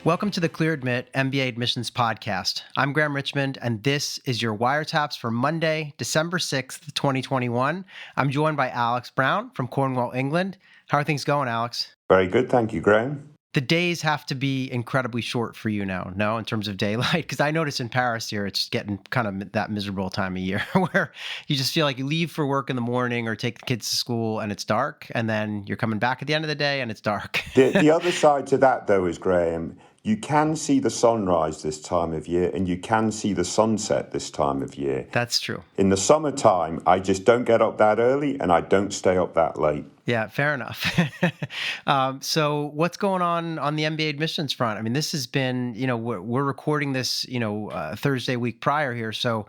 Welcome to the Clear Admit MBA Admissions Podcast. I'm Graham Richmond, and this is your wiretaps for Monday, December 6th, 2021. I'm joined by Alex Brown from Cornwall, England. How are things going, Alex? Very good, thank you, Graham. The days have to be incredibly short for you now, no, in terms of daylight? Because I notice in Paris here, it's getting kind of that miserable time of year where you just feel like you leave for work in the morning or take the kids to school and it's dark, and then you're coming back at the end of the day and it's dark. The other side to that, though, is, Graham, you can see the sunrise this time of year and you can see the sunset this time of year. That's true. In the summertime, I just don't get up that early and I don't stay up that late. Yeah, fair enough. So what's going on the MBA admissions front? I mean, this has been, we're recording this, Thursday week prior here. So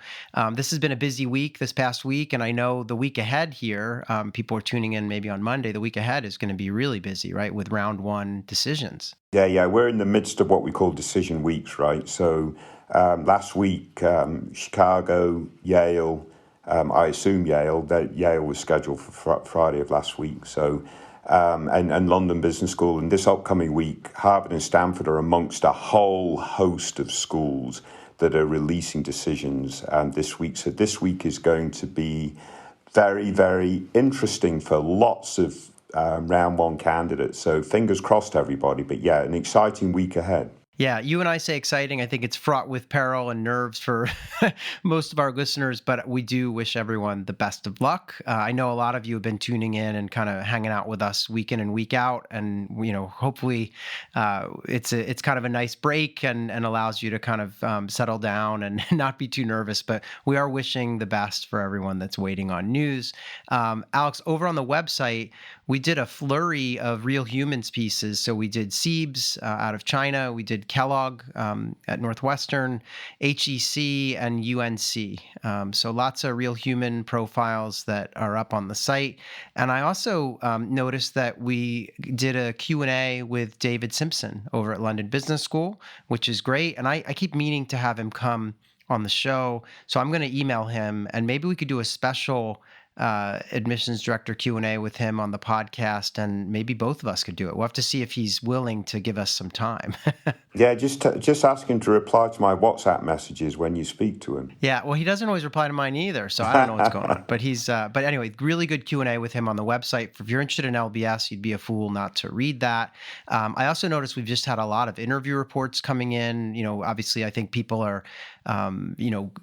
this has been a busy week this past week. And I know the week ahead here, people are tuning in maybe on Monday. The week ahead is going to be really busy, right? With round one decisions. Yeah. We're in the midst of what we call decision weeks, right? So last week, Chicago, Yale, I assume that Yale was scheduled for Friday of last week. So, and London Business School. And this upcoming week, Harvard and Stanford are amongst a whole host of schools that are releasing decisions this week. So this week is going to be very, very interesting for lots of round one candidates. So fingers crossed, everybody. But yeah, an exciting week ahead. Yeah, you and I say exciting. I think it's fraught with peril and nerves for most of our listeners, but we do wish everyone the best of luck. I know a lot of you have been tuning in and kind of hanging out with us week in and week out, and hopefully it's kind of a nice break and allows you to kind of settle down and not be too nervous. But we are wishing the best for everyone that's waiting on news. Alex, over on the website, we did a flurry of real humans pieces. So we did Siebes out of China, we did Kellogg at Northwestern, HEC, and UNC. So lots of real human profiles that are up on the site. And I also noticed that we did a Q&A with David Simpson over at London Business School, which is great. And I keep meaning to have him come on the show. So I'm going to email him, and maybe we could do a special admissions director Q&A with him on the podcast, and maybe both of us could do it. We'll have to see if he's willing to give us some time. Yeah, just ask him to reply to my WhatsApp messages when you speak to him. Yeah, well, he doesn't always reply to mine either, so I don't know what's going on. But but anyway, really good Q&A with him on the website. If you're interested in LBS, you'd be a fool not to read that. I also noticed we've just had a lot of interview reports coming in. Obviously, I think people are,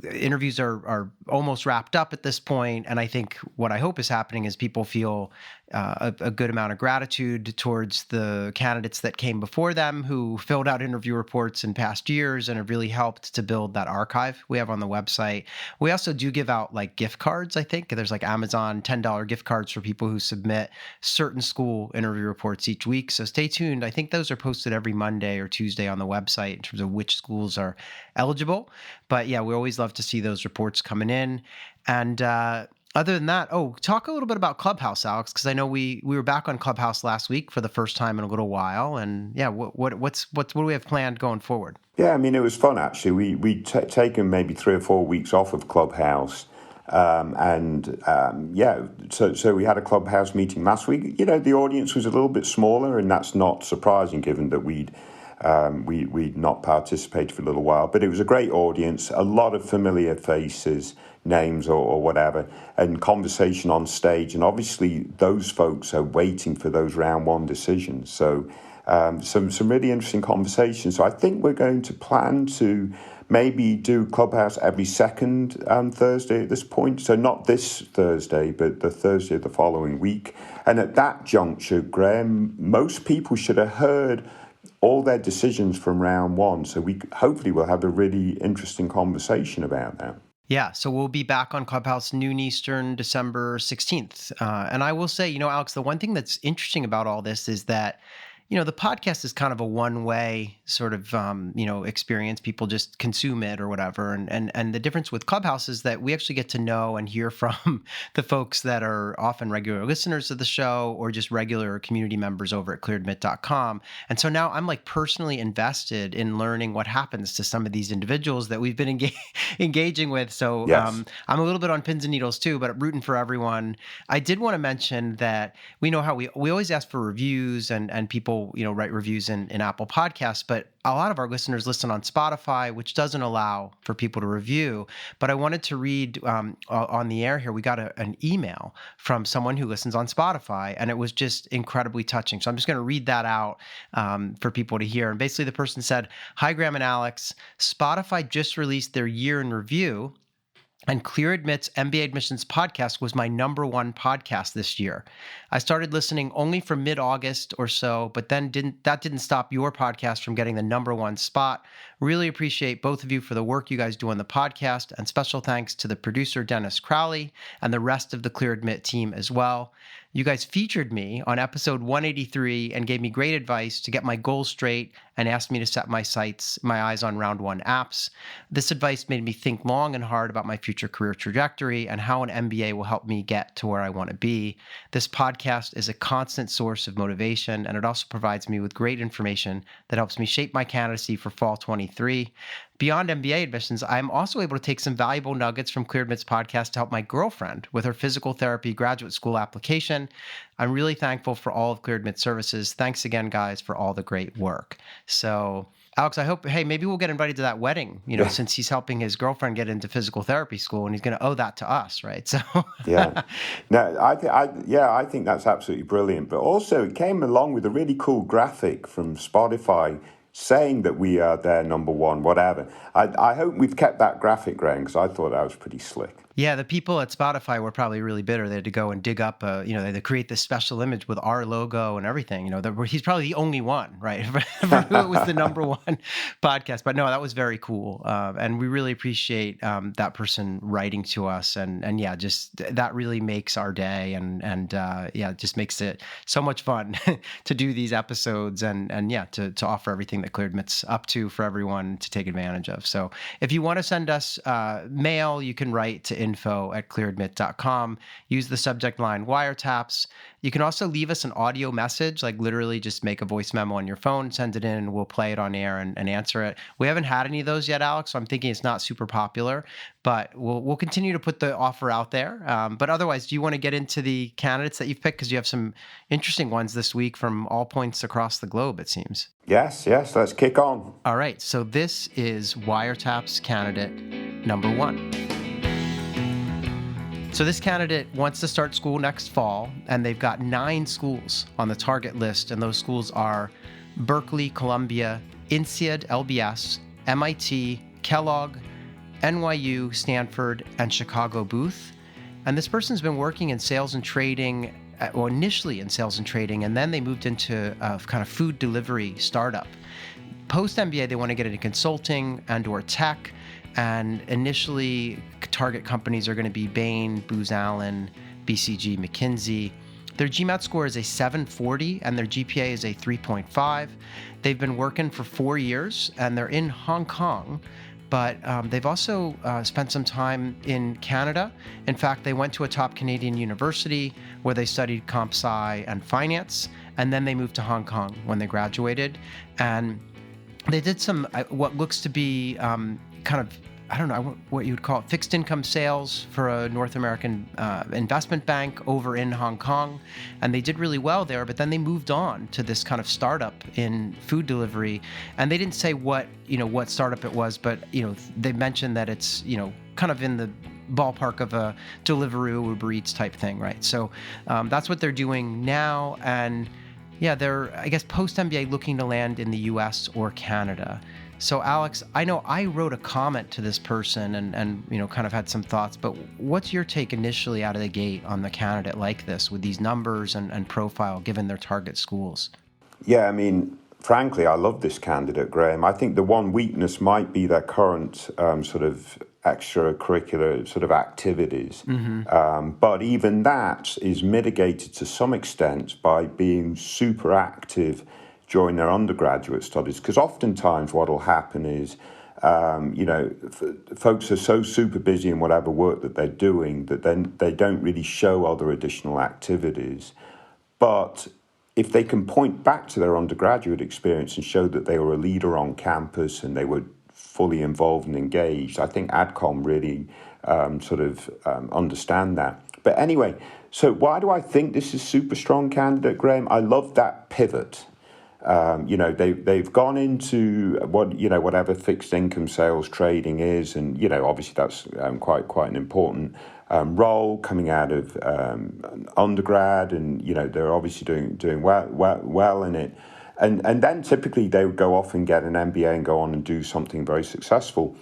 interviews are almost wrapped up at this point, and I think what I hope is happening is people feel a good amount of gratitude towards the candidates that came before them who filled out interview reports in past years and have really helped to build that archive we have on the website. We also do give out like gift cards, I think. There's like Amazon $10 gift cards for people who submit certain school interview reports each week. So stay tuned. I think those are posted every Monday or Tuesday on the website in terms of which schools are eligible. But yeah, we always love to see those reports coming in. And other than that, talk a little bit about Clubhouse, Alex, because I know we were back on Clubhouse last week for the first time in a little while, and yeah, what do we have planned going forward? Yeah, I mean, it was fun actually. We'd taken maybe 3 or 4 weeks off of Clubhouse, so we had a Clubhouse meeting last week. The audience was a little bit smaller, and that's not surprising given that we'd not participated for a little while, but it was a great audience, a lot of familiar faces, names or whatever, and conversation on stage. And obviously those folks are waiting for those round one decisions. So some really interesting conversations. So I think we're going to plan to maybe do Clubhouse every second Thursday at this point. So not this Thursday, but the Thursday of the following week. And at that juncture, Graham, most people should have heard all their decisions from round one. So we hopefully will have a really interesting conversation about that. Yeah, so we'll be back on Clubhouse noon Eastern, December 16th. And I will say, Alex, the one thing that's interesting about all this is that the podcast is kind of a one-way sort of, experience. People just consume it or whatever. And the difference with Clubhouse is that we actually get to know and hear from the folks that are often regular listeners of the show or just regular community members over at clearadmit.com. And so now I'm like personally invested in learning what happens to some of these individuals that we've been engaging with. So yes. I'm a little bit on pins and needles too, but rooting for everyone. I did want to mention that we know how we always ask for reviews and people people, write reviews in Apple Podcasts, but a lot of our listeners listen on Spotify, which doesn't allow for people to review. But I wanted to read on the air here. We got an email from someone who listens on Spotify, and it was just incredibly touching. So I'm just going to read that out for people to hear. And basically, the person said, "Hi, Graham and Alex. Spotify just released their year in review, and Clear Admit's MBA Admissions podcast was my number one podcast this year. I started listening only from mid-August or so, but then didn't stop your podcast from getting the number one spot. Really appreciate both of you for the work you guys do on the podcast, and special thanks to the producer, Dennis Crowley, and the rest of the Clear Admit team as well. You guys featured me on episode 183 and gave me great advice to get my goals straight and asked me to set my eyes on round one apps. This advice made me think long and hard about my future career trajectory and how an MBA will help me get to where I want to be. This podcast is a constant source of motivation, and it also provides me with great information that helps me shape my candidacy for fall 23. Beyond MBA admissions, I'm also able to take some valuable nuggets from Clear Admit's podcast to help my girlfriend with her physical therapy graduate school application. I'm really thankful for all of Clear Admit's services. Thanks again, guys, for all the great work." So, Alex, I hope, hey, maybe we'll get invited to that wedding, since he's helping his girlfriend get into physical therapy school, and he's going to owe that to us, right? So, Yeah. No, I think that's absolutely brilliant. But also, it came along with a really cool graphic from Spotify saying that we are their number one, whatever. I hope we've kept that graphic, Graham, because I thought that was pretty slick. Yeah, the people at Spotify were probably really bitter. They had to go and dig up, they had to create this special image with our logo and everything. He's probably the only one, right? For who it was the number one podcast. But no, that was very cool. And we really appreciate that person writing to us. And yeah, just that really makes our day. And yeah, it just makes it so much fun to do these episodes and yeah, to offer everything that Clear Admit's up to for everyone to take advantage of. So if you want to send us mail, you can write to info@clearadmit.com. Use the subject line wiretaps. You can also leave us an audio message, like literally just make a voice memo on your phone, send it in, and we'll play it on air and answer it. We haven't had any of those yet, Alex, so I'm thinking it's not super popular, but we'll continue to put the offer out there. But otherwise, do you want to get into the candidates that you've picked? Because you have some interesting ones this week from all points across the globe, it seems. Yes, let's kick on. All right, so this is Wiretaps candidate number one. So this candidate wants to start school next fall, and they've got 9 schools on the target list, and those schools are Berkeley, Columbia, INSEAD, LBS, MIT, Kellogg, NYU, Stanford, and Chicago Booth. And this person's been working in sales and trading, well, initially in sales and trading, and then they moved into a kind of food delivery startup. Post-MBA, they want to get into consulting and/or tech. And initially, target companies are going to be Bain, Booz Allen, BCG, McKinsey. Their GMAT score is a 740 and their GPA is a 3.5. They've been working for 4 years and they're in Hong Kong, but they've also spent some time in Canada. In fact, they went to a top Canadian university where they studied comp sci and finance, and then they moved to Hong Kong when they graduated. And they did some what looks to be kind of, I don't know what you would call it, fixed income sales for a North American investment bank over in Hong Kong. And they did really well there, but then they moved on to this kind of startup in food delivery. And they didn't say what startup it was, but, they mentioned that it's, kind of in the ballpark of a Deliveroo, Uber Eats type thing, right? So that's what they're doing now. And yeah, they're, I guess, post-MBA looking to land in the US or Canada. So Alex, I know I wrote a comment to this person and kind of had some thoughts, but what's your take initially out of the gate on the candidate like this with these numbers and profile given their target schools? Yeah, I mean, frankly, I love this candidate, Graham. I think the one weakness might be their current sort of extracurricular sort of activities. But even that is mitigated to some extent by being super active during their undergraduate studies, because oftentimes what will happen is, folks are so super busy in whatever work that they're doing that then they don't really show other additional activities. But if they can point back to their undergraduate experience and show that they were a leader on campus and they were fully involved and engaged, I think AdCom really understand that. But anyway, so why do I think this is super strong candidate, Graham? I love that pivot. They've gone into whatever fixed income sales trading is, and obviously that's quite an important role coming out of undergrad, and they're obviously doing well in it, and then typically they would go off and get an MBA and go on and do something very successful.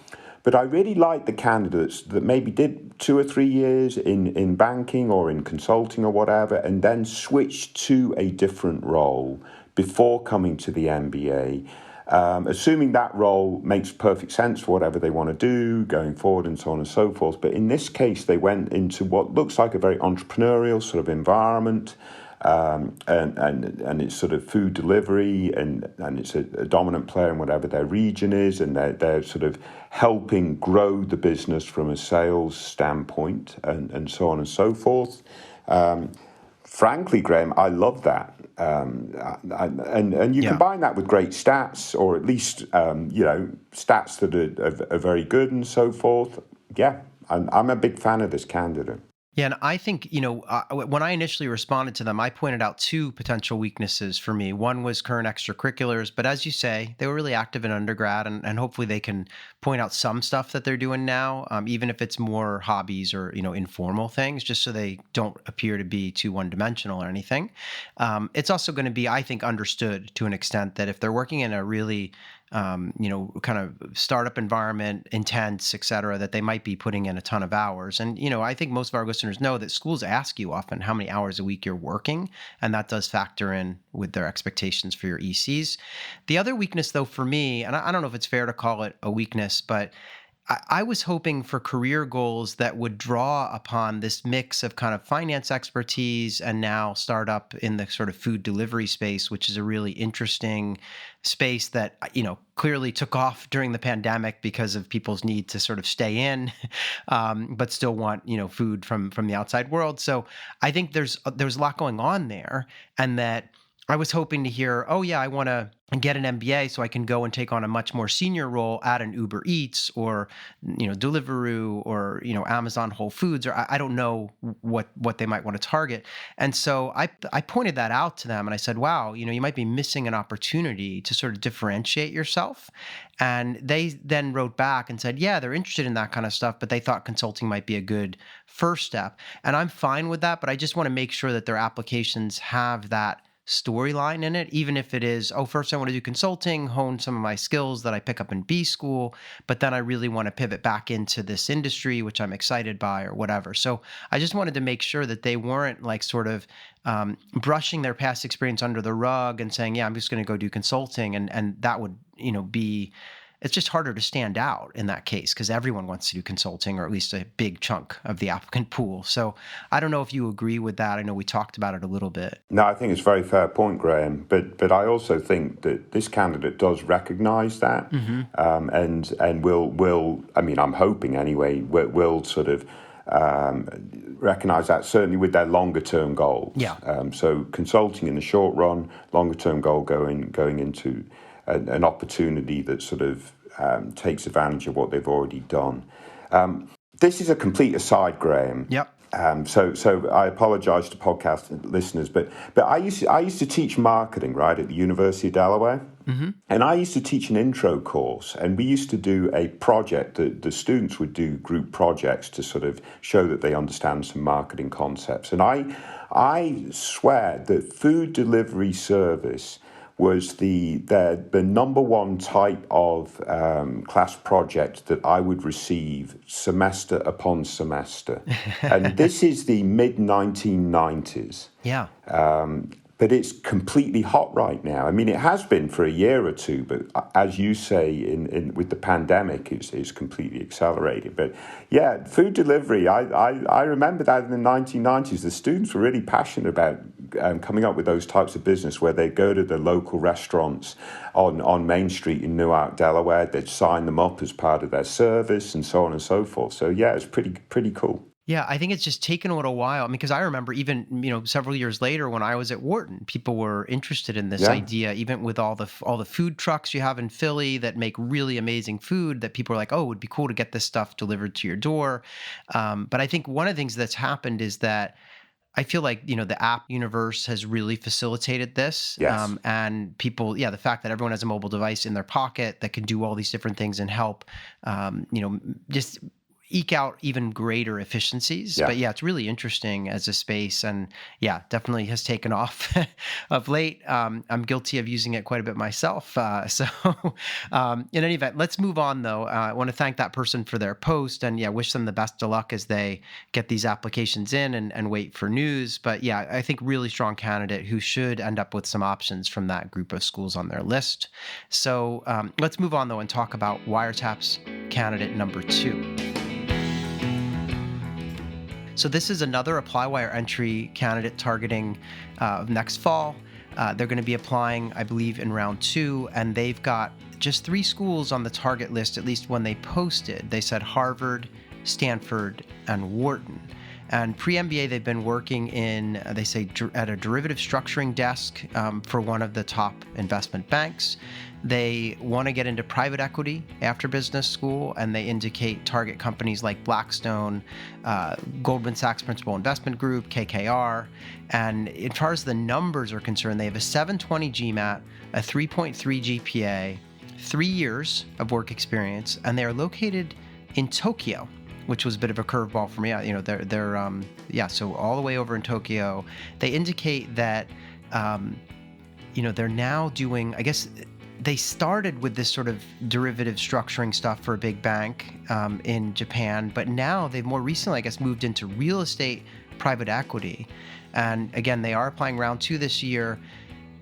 But I really like the candidates that maybe did 2 or 3 years in banking or in consulting or whatever, and then switched to a different role before coming to the MBA, assuming that role makes perfect sense for whatever they want to do going forward and so on and so forth. But in this case, they went into what looks like a very entrepreneurial sort of environment, and it's sort of food delivery, and it's a dominant player in whatever their region is, and they're sort of helping grow the business from a sales standpoint, and so on and so forth. Frankly, Graham, I love that. And you Yeah. combine that with great stats, or at least stats that are very good and so forth. Yeah, I'm a big fan of this candidate. Yeah, and I think, when I initially responded to them, I pointed out two potential weaknesses for me. One was current extracurriculars, but as you say, they were really active in undergrad, and hopefully they can point out some stuff that they're doing now, even if it's more hobbies or, informal things, just so they don't appear to be too one-dimensional or anything. It's also going to be, I think, understood to an extent that if they're working in a really kind of startup environment, intense, et cetera, that they might be putting in a ton of hours. And, I think most of our listeners know that schools ask you often how many hours a week you're working, and that does factor in with their expectations for your ECs. The other weakness, though, for me, and I don't know if it's fair to call it a weakness, but I was hoping for career goals that would draw upon this mix of kind of finance expertise and now startup in the sort of food delivery space, which is a really interesting space that, clearly took off during the pandemic because of people's need to sort of stay in, but still want, food from the outside world. So I think there's a lot going on there, and that I was hoping to hear, oh yeah, I want to get an MBA so I can go and take on a much more senior role at an Uber Eats or, Deliveroo or, Amazon Whole Foods, or I don't know what they might want to target. And so I pointed that out to them, and I said, wow, you might be missing an opportunity to sort of differentiate yourself. And they then wrote back and said, yeah, they're interested in that kind of stuff, but they thought consulting might be a good first step. And I'm fine with that, but I just want to make sure that their applications have that storyline in it, even if it is, oh, first I want to do consulting, hone some of my skills that I pick up in B school, but then I really want to pivot back into this industry, which I'm excited by or whatever. So I just wanted to make sure that they weren't like sort of brushing their past experience under the rug and saying, yeah, I'm just going to go do consulting. And that would, be, it's just harder to stand out in that case because everyone wants to do consulting, or at least a big chunk of the applicant pool. So I don't know if you agree with that. I know we talked about it a little bit. No, I think it's a very fair point, Graham. But I also think that this candidate does recognise that, and will. I mean, I'm hoping anyway. Will sort of recognise that, certainly with their longer term goals. Yeah. So consulting in the short run, longer term goal going into an opportunity that sort of takes advantage of what they've already done. This is a complete aside, Graham. Yep. So I apologise to podcast listeners, but I used to teach marketing, right, at the University of Delaware, and I used to teach an intro course, and we used to do a project that the students would do group projects to sort of show that they understand some marketing concepts, and I swear that food delivery service was the number one type of class project that I would receive semester upon semester. And this is the mid-1990s. Yeah. But it's completely hot right now. I mean, it has been for a year or two, but as you say, with the pandemic, it's completely accelerated. But yeah, food delivery, I remember that in the 1990s, the students were really passionate about coming up with those types of business where they go to the local restaurants on Main Street in Newark, Delaware. They'd sign them up as part of their service and so on and so forth. So yeah, it's pretty cool. Yeah, I think it's just taken a little while. I mean, because I remember even, several years later when I was at Wharton, people were interested in this idea, even with all the food trucks you have in Philly that make really amazing food, that people are like, oh, it would be cool to get this stuff delivered to your door. But I think one of the things that's happened is that I feel like, the app universe has really facilitated this. Yes. And people, yeah, the fact that everyone has a mobile device in their pocket that can do all these different things and help, just eke out even greater efficiencies. Yeah. But yeah, it's really interesting as a space, and yeah, definitely has taken off of late. I'm guilty of using it quite a bit myself. In any event, let's move on though. I want to thank that person for their post, and yeah, wish them the best of luck as they get these applications in and wait for news. But yeah, I think really strong candidate who should end up with some options from that group of schools on their list. So let's move on though and talk about Wiretap's candidate number 2. So this is another ApplyWire entry candidate targeting next fall. They're going to be applying, I believe, in round 2, and they've got just 3 schools on the target list, at least when they posted. They said Harvard, Stanford, and Wharton. And pre-MBA, they've been working in, they say, at a derivative structuring desk for one of the top investment banks. They want to get into private equity after business school, and they indicate target companies like Blackstone, Goldman Sachs Principal Investment Group, KKR. And as far as the numbers are concerned, they have a 720 GMAT, a 3.3 GPA, 3 years of work experience, and they are located in Tokyo, which was a bit of a curveball for me. They're so all the way over in Tokyo. They indicate that, they're now doing, I guess, they started with this sort of derivative structuring stuff for a big bank in Japan, but now they've more recently, I guess, moved into real estate private equity. And again, they are applying round 2 this year.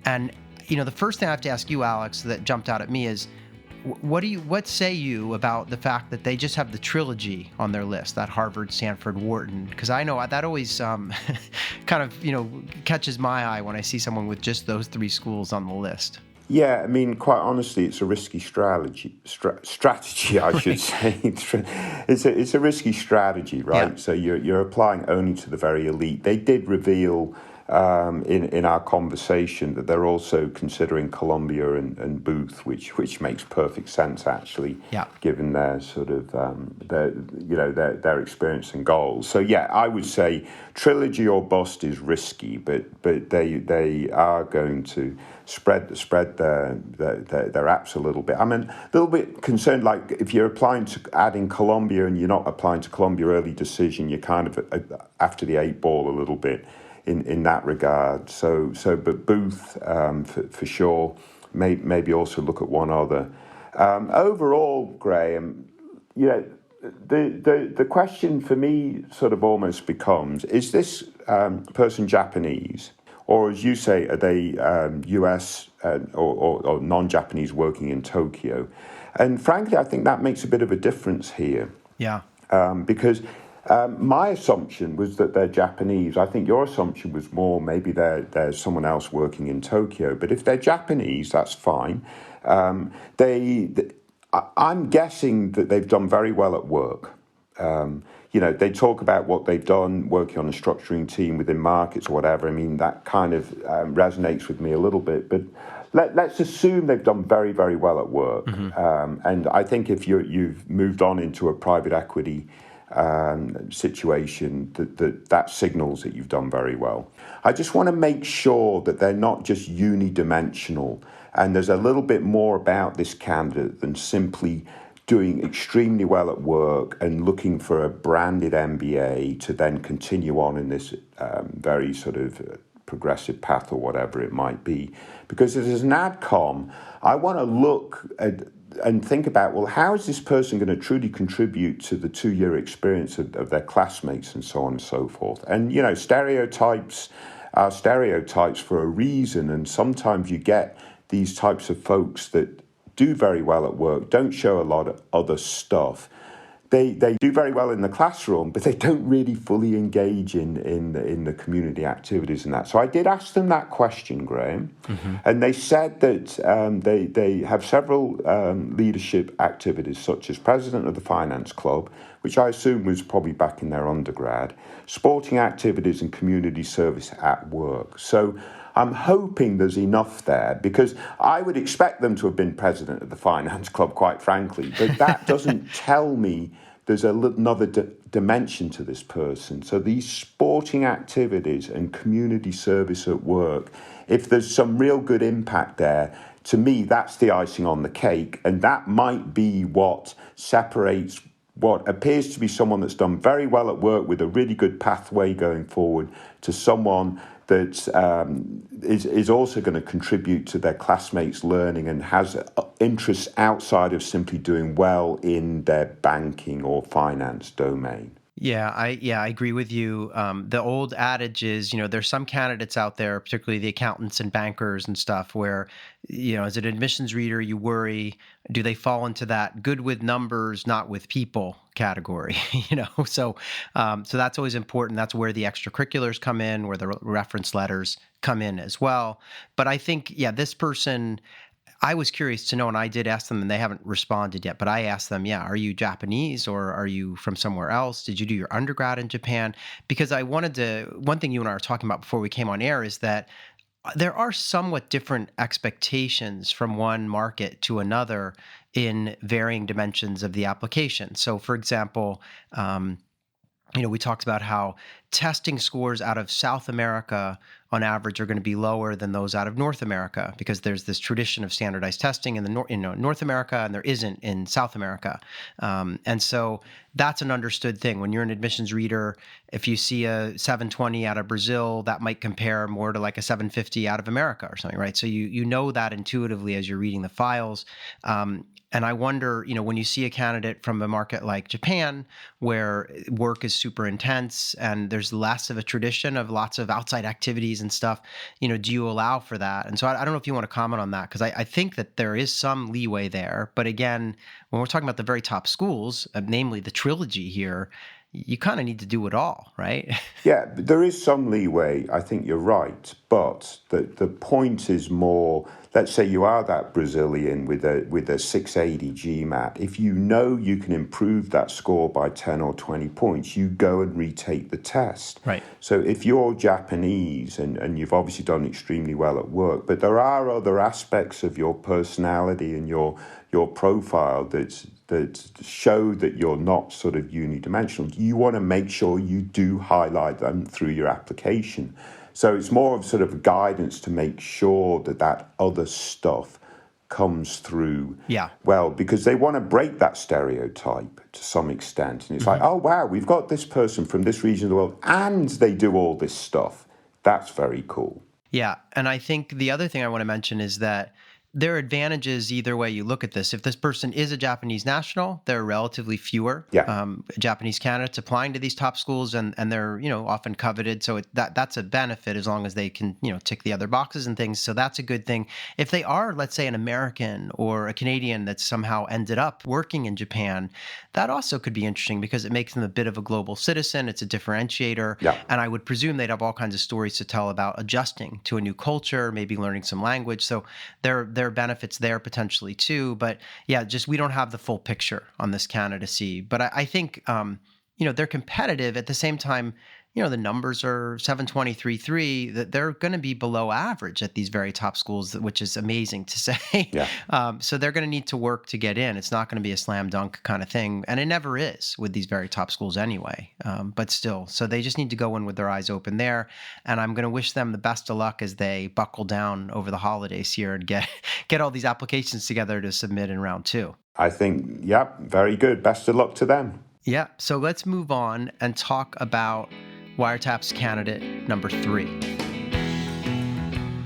And, the first thing I have to ask you, Alex, that jumped out at me is, what say you about the fact that they just have the trilogy on their list, that Harvard, Stanford, Wharton? Because I know that always kind of, catches my eye when I see someone with just those 3 schools on the list. Yeah, I mean, quite honestly, it's a risky strategy. Strategy, I should say. It's a risky strategy, right? Yeah. So you're applying only to the very elite. They did reveal in our conversation that they're also considering Columbia and Booth, which makes perfect sense actually, given their sort of their experience and goals. So yeah, I would say trilogy or bust is risky, but they are going to spread their apps a little bit. I'm a little bit concerned, like if you're applying to adding Columbia and you're not applying to Columbia early decision, you're kind of after the 8 ball a little bit in that regard. But Booth for sure. Maybe also look at one other. Overall, Graham, the question for me sort of almost becomes: is this person Japanese? Or, as you say, are they US or non-Japanese working in Tokyo? And frankly, I think that makes a bit of a difference here. Yeah. Because my assumption was that they're Japanese. I think your assumption was more maybe there's someone else working in Tokyo. But if they're Japanese, that's fine. I'm guessing that they've done very well at work. They talk about what they've done working on a structuring team within markets or whatever. I mean, that kind of resonates with me a little bit. But let's assume they've done very, very well at work. Mm-hmm. And I think if you've moved on into a private equity situation, that signals that you've done very well. I just want to make sure that they're not just unidimensional. And there's a little bit more about this candidate than simply doing extremely well at work and looking for a branded MBA to then continue on in this very sort of progressive path or whatever it might be. Because as an AdCom, I want to look at and think about, well, how is this person going to truly contribute to the 2-year experience of their classmates and so on and so forth? And, stereotypes are stereotypes for a reason. And sometimes you get these types of folks that do very well at work, don't show a lot of other stuff. They do very well in the classroom, but they don't really fully engage in the community activities and that. So I did ask them that question, Graham, mm-hmm. and they said that they have several leadership activities, such as president of the finance club, which I assume was probably back in their undergrad, sporting activities and community service at work. So I'm hoping there's enough there, because I would expect them to have been president of the finance club, quite frankly, but that doesn't tell me there's another dimension to this person. So these sporting activities and community service at work, if there's some real good impact there, to me, that's the icing on the cake. And that might be what separates what appears to be someone that's done very well at work with a really good pathway going forward to someone that is also going to contribute to their classmates' learning and has interests outside of simply doing well in their banking or finance domain. I agree with you. The old adage is, there's some candidates out there, particularly the accountants and bankers and stuff, where, as an admissions reader, you worry, do they fall into that good with numbers, not with people category? So that's always important. That's where the extracurriculars come in, where the reference letters come in as well. But I think, this person, I was curious to know, and I did ask them, and they haven't responded yet, but I asked them, are you Japanese or are you from somewhere else? Did you do your undergrad in Japan? Because one thing you and I were talking about before we came on air is that there are somewhat different expectations from one market to another in varying dimensions of the application. So, for example, we talked about how testing scores out of South America on average are going to be lower than those out of North America because there's this tradition of standardized testing in North America, and there isn't in South America. And so that's an understood thing. When you're an admissions reader, if you see a 720 out of Brazil, that might compare more to like a 750 out of America or something, right? So you know that intuitively as you're reading the files. And I wonder, when you see a candidate from a market like Japan, where work is super intense and there's less of a tradition of lots of outside activities and stuff, do you allow for that? And so I don't know if you want to comment on that, because I think that there is some leeway there. But again, when we're talking about the very top schools, namely the trilogy here, you kind of need to do it all, right? Yeah, there is some leeway. I think you're right. But the point is more, let's say you are that Brazilian with a 680 GMAT. If you know you can improve that score by 10 or 20 points, you go and retake the test. Right. So if you're Japanese and you've obviously done extremely well at work, but there are other aspects of your personality and your profile that show that you're not sort of unidimensional, you want to make sure you do highlight them through your application. So it's more of sort of guidance to make sure that other stuff comes through well, because they want to break that stereotype to some extent. And it's like, oh, wow, we've got this person from this region of the world and they do all this stuff. That's very cool. Yeah. And I think the other thing I want to mention is that there are advantages either way you look at this. If this person is a Japanese national, there are relatively fewer Japanese candidates applying to these top schools, and they're often coveted. So that's a benefit as long as they can tick the other boxes and things. So that's a good thing. If they are, let's say, an American or a Canadian that somehow ended up working in Japan, that also could be interesting because it makes them a bit of a global citizen. It's a differentiator, and I would presume they'd have all kinds of stories to tell about adjusting to a new culture, maybe learning some language. So there are benefits there potentially too. But just we don't have the full picture on this candidacy. But I think, they're competitive at the same time. The numbers are 723.3, that they're going to be below average at these very top schools, which is amazing to say. So they're going to need to work to get in. It's not going to be a slam dunk kind of thing. And it never is with these very top schools anyway. But still, so they just need to go in with their eyes open there. And I'm going to wish them the best of luck as they buckle down over the holidays here and get all these applications together to submit in round 2. I think, very good. Best of luck to them. Yeah. So let's move on and talk about Wiretaps candidate number 3.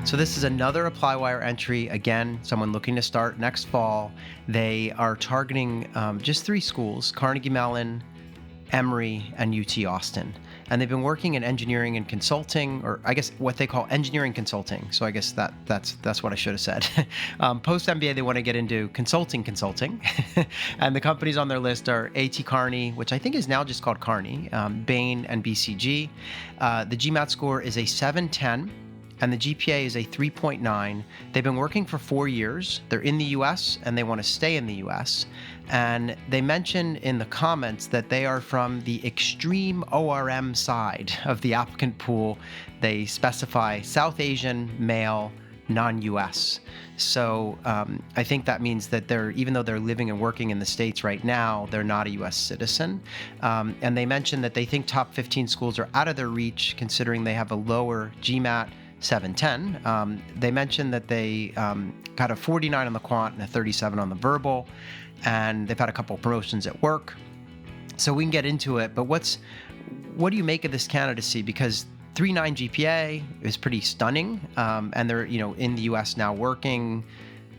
So this is another ApplyWire entry. Again, someone looking to start next fall. They are targeting just 3 schools: Carnegie Mellon, Emory, and UT Austin. And they've been working in engineering and consulting, or I guess what they call engineering consulting. So I guess that's what I should have said. Post-MBA, they want to get into consulting. And the companies on their list are A.T. Kearney, which I think is now just called Kearney, Bain, and BCG. The GMAT score is a 710. And the GPA is a 3.9. They've been working for 4 years. They're in the U.S. and they want to stay in the U.S. And they mention in the comments that they are from the extreme ORM side of the applicant pool. They specify South Asian, male, non-U.S. So I think that means that even though they're living and working in the States right now, they're not a U.S. citizen. And they mentioned that they think top 15 schools are out of their reach, considering they have a lower GMAT 710. They mentioned that they got a 49 on the quant and a 37 on the verbal, and they've had a couple of promotions at work. So we can get into it, but what do you make of this candidacy? Because 3.9 GPA is pretty stunning, and they're in the U.S. now working,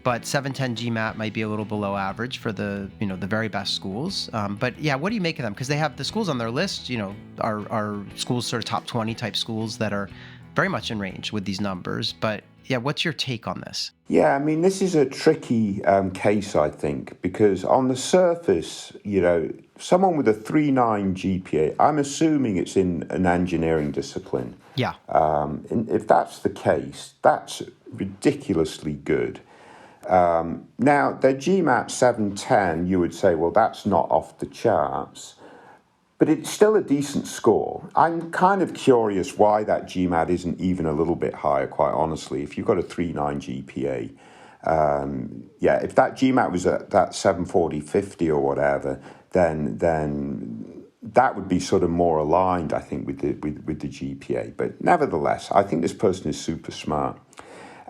but 710 GMAT might be a little below average for the very best schools. But yeah, what do you make of them? Because they have the schools on their list, are schools sort of top 20 type schools that are very much in range with these numbers. But yeah, what's your take on this? Yeah, I mean, this is a tricky case, I think, because on the surface, someone with a 3.9 GPA, I'm assuming it's in an engineering discipline. Yeah. And if that's the case, that's ridiculously good. Now, their GMAT 710, you would say, well, that's not off the charts. But it's still a decent score. I'm kind of curious why that GMAT isn't even a little bit higher, quite honestly. If you've got a 3.9 GPA, if that GMAT was at that 740/50 or whatever, then that would be sort of more aligned, I think, with the GPA. But nevertheless, I think this person is super smart.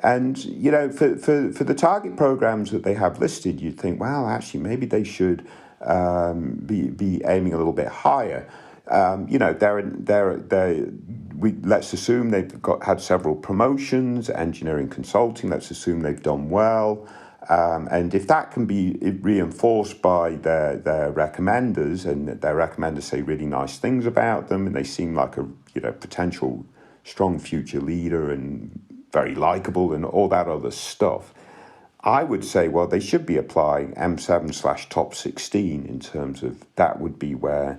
And, for the target programs that they have listed, you'd think, well, actually, maybe they should be aiming a little bit higher. Let's assume they've had several promotions, engineering consulting. Let's assume they've done well, and if that can be reinforced by their recommenders, and their recommenders say really nice things about them, and they seem like a potential strong future leader and very likable and all that other stuff, I would say, well, they should be applying M7/top 16 in terms of that would be where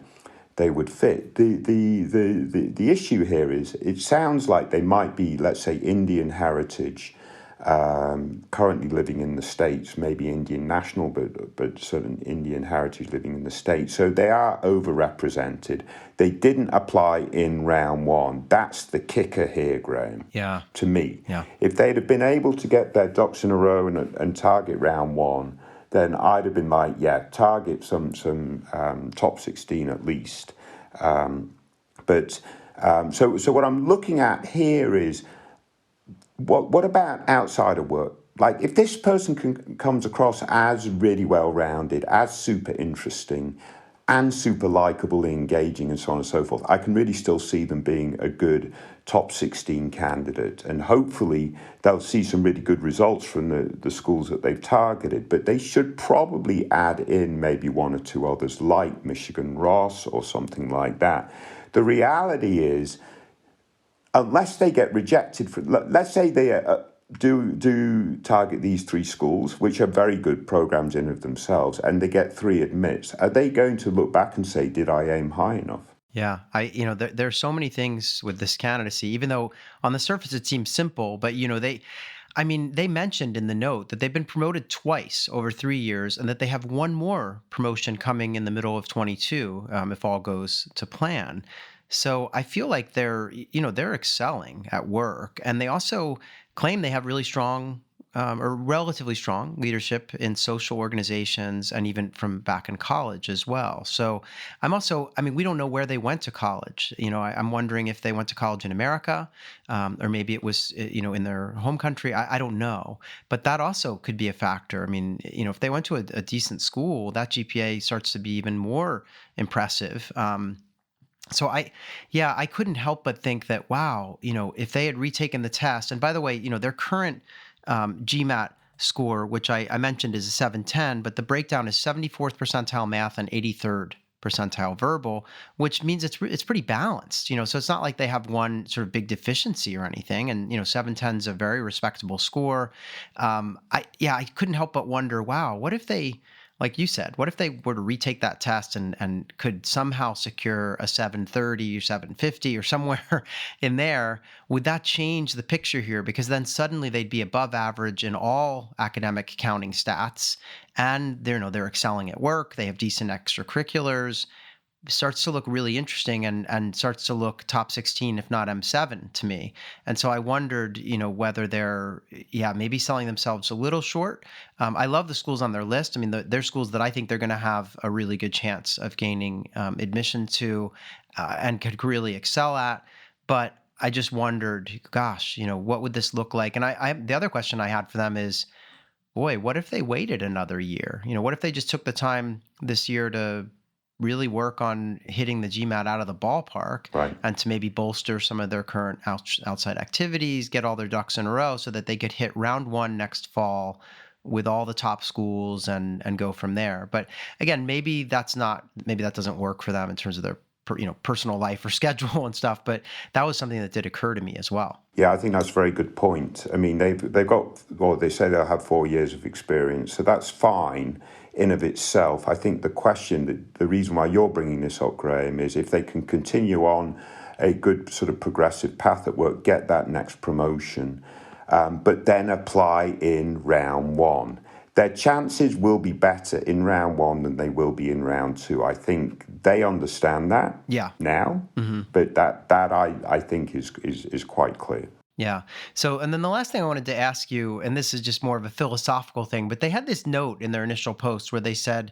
they would fit. The issue here is it sounds like they might be, let's say, Indian heritage, currently living in the States, maybe Indian national, but certain Indian heritage living in the States. So they are overrepresented. They didn't apply in round one. That's the kicker here, Graham. Yeah. To me. Yeah. If they'd have been able to get their ducks in a row and target round one, then I'd have been like, yeah, target some top 16 at least. So what I'm looking at here is, what about outside of work? Like, if this person comes across as really well-rounded, as super interesting, and super likable, engaging, and so on and so forth, I can really still see them being a good top 16 candidate. And hopefully they'll see some really good results from the schools that they've targeted. But they should probably add in maybe one or two others, like Michigan Ross or something like that. The reality is, unless they get rejected, let's say they do target these three schools, which are very good programs in of themselves, and they get 3 admits, are they going to look back and say, did I aim high enough? Yeah, there are so many things with this candidacy, even though on the surface it seems simple, but they mentioned in the note that they've been promoted twice over 3 years, and that they have one more promotion coming in the middle of 22, if all goes to plan. So I feel like they're excelling at work, and they also claim they have really strong or relatively strong leadership in social organizations, and even from back in college as well. So we don't know where they went to college. I'm wondering if they went to college in America, or maybe it was, in their home country. I don't know. But that also could be a factor. I mean, if they went to a decent school, that GPA starts to be even more impressive. So I couldn't help but think that, wow, if they had retaken the test, and by the way, their current GMAT score, which I mentioned, is a 710, but the breakdown is 74th percentile math and 83rd percentile verbal, which means it's pretty balanced, so it's not like they have one sort of big deficiency or anything. And, 710 is a very respectable score. I couldn't help but wonder, wow, what if they, like you said, what if they were to retake that test and could somehow secure a 730 or 750 or somewhere in there? Would that change the picture here? Because then suddenly they'd be above average in all academic counting stats, and they're excelling at work. They have decent extracurriculars. starts to look really interesting and starts to look top 16, if not M7 to me. And so I wondered, whether they're, yeah, maybe selling themselves a little short. I love the schools on their list. I mean, they're schools that I think they're going to have a really good chance of gaining admission to and could really excel at. But I just wondered, gosh, what would this look like? And the other question I had for them is, boy, what if they waited another year? What if they just took the time this year to really work on hitting the GMAT out of the ballpark Right. and to maybe bolster some of their current outside activities, get all their ducks in a row so that they could hit round one next fall with all the top schools and go from there. But again, maybe that doesn't work for them in terms of their personal life or schedule and stuff. But that was something that did occur to me as well. Yeah, I think that's a very good point. I mean, they've got, well, they say they'll have 4 years of experience, so that's fine in of itself. I think the reason why you're bringing this up, Graham, is if they can continue on a good sort of progressive path at work, get that next promotion, but then apply in round one. Their chances will be better in round one than they will be in round two. I think they understand that now, but that I think is quite clear. Yeah. So, and then the last thing I wanted to ask you, and this is just more of a philosophical thing, but they had this note in their initial post where they said,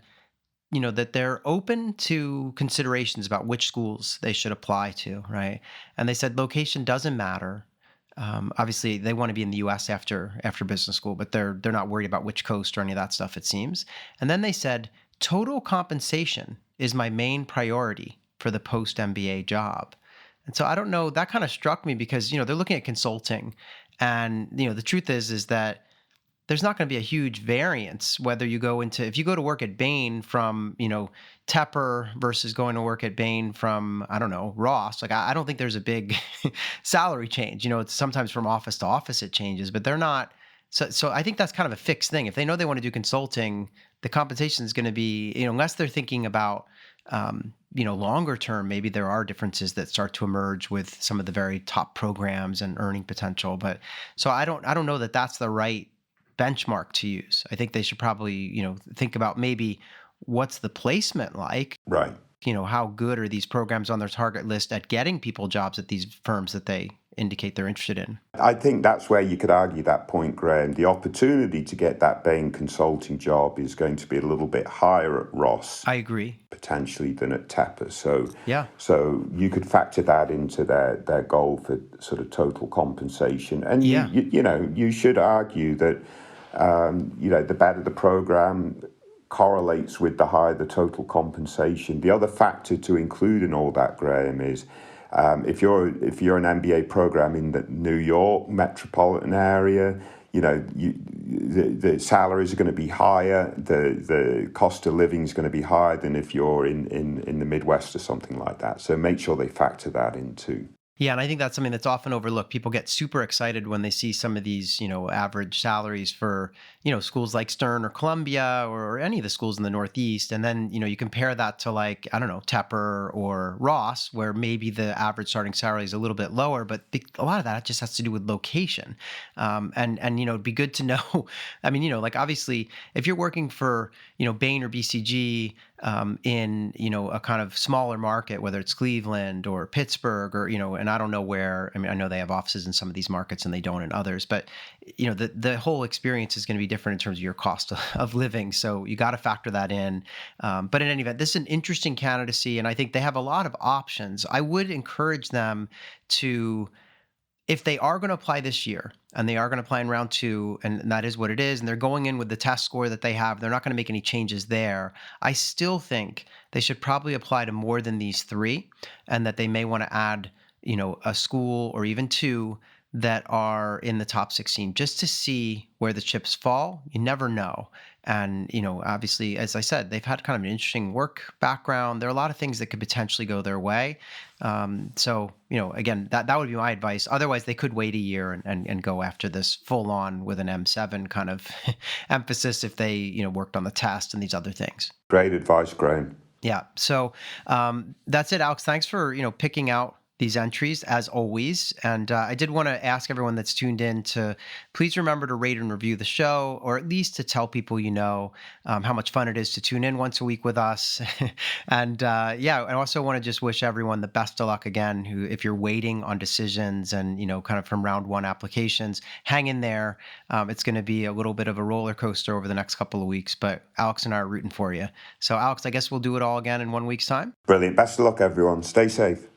that they're open to considerations about which schools they should apply to, right? And they said location doesn't matter. Obviously, they want to be in the U.S. after business school, but they're not worried about which coast or any of that stuff, it seems. And then they said total compensation is my main priority for the post MBA job. And so I don't know, that kind of struck me because they're looking at consulting, and the truth is that there's not going to be a huge variance whether if you go to work at Bain from, Tepper versus going to work at Bain from, I don't know, Ross. Like, I don't think there's a big salary change. It's sometimes from office to office it changes, but they're not. So I think that's kind of a fixed thing. If they know they want to do consulting, the compensation is going to be, unless they're thinking about, longer term, maybe there are differences that start to emerge with some of the very top programs and earning potential. But so I don't know that that's the right benchmark to use. I think they should probably, think about maybe what's the placement like? Right. How good are these programs on their target list at getting people jobs at these firms that they indicate they're interested in? I think that's where you could argue that point, Graham. The opportunity to get that Bain consulting job is going to be a little bit higher at Ross. I agree. Potentially than at Tepper. So yeah. So you could factor that into their goal for sort of total compensation. And you should argue that the better the program correlates with the higher the total compensation. The other factor to include in all that, Graham, is if you're an MBA program in the New York metropolitan area, the salaries are going to be higher, the cost of living is going to be higher than if you're in the Midwest or something like that. So make sure they factor that in too. Yeah, and I think that's something that's often overlooked. People get super excited when they see some of these, average salaries for, schools like Stern or Columbia or any of the schools in the Northeast. And then, you compare that to like, I don't know, Tepper or Ross, where maybe the average starting salary is a little bit lower, but a lot of that just has to do with location. And it'd be good to know. I mean, like obviously if you're working for, Bain or BCG, in, a kind of smaller market, whether it's Cleveland or Pittsburgh or, and I don't know where, I mean, I know they have offices in some of these markets and they don't in others, but, the whole experience is going to be different in terms of your cost of living. So you got to factor that in. But in any event, this is an interesting candidacy, and I think they have a lot of options. I would encourage them to, if they are going to apply this year and they are going to apply in round two, and that is what it is, and they're going in with the test score that they have, they're not going to make any changes there. I still think they should probably apply to more than these three, and that they may want to add, a school or even two that are in the top 16 just to see where the chips fall. You never know. And, obviously, as I said, they've had kind of an interesting work background. There are a lot of things that could potentially go their way. So, again, that would be my advice. Otherwise, they could wait a year and go after this full on with an M7 kind of emphasis if they, worked on the test and these other things. Great advice, Graham. Yeah. So that's it, Alex. Thanks for, picking out these entries as always. And I did want to ask everyone that's tuned in to please remember to rate and review the show, or at least to tell people how much fun it is to tune in once a week with us. And yeah, I also want to just wish everyone the best of luck again. Who, if you're waiting on decisions and kind of from round one applications, hang in there. It's going to be a little bit of a roller coaster over the next couple of weeks, but Alex and I are rooting for you. So, Alex, I guess we'll do it all again in 1 week's time. Brilliant. Best of luck, everyone. Stay safe.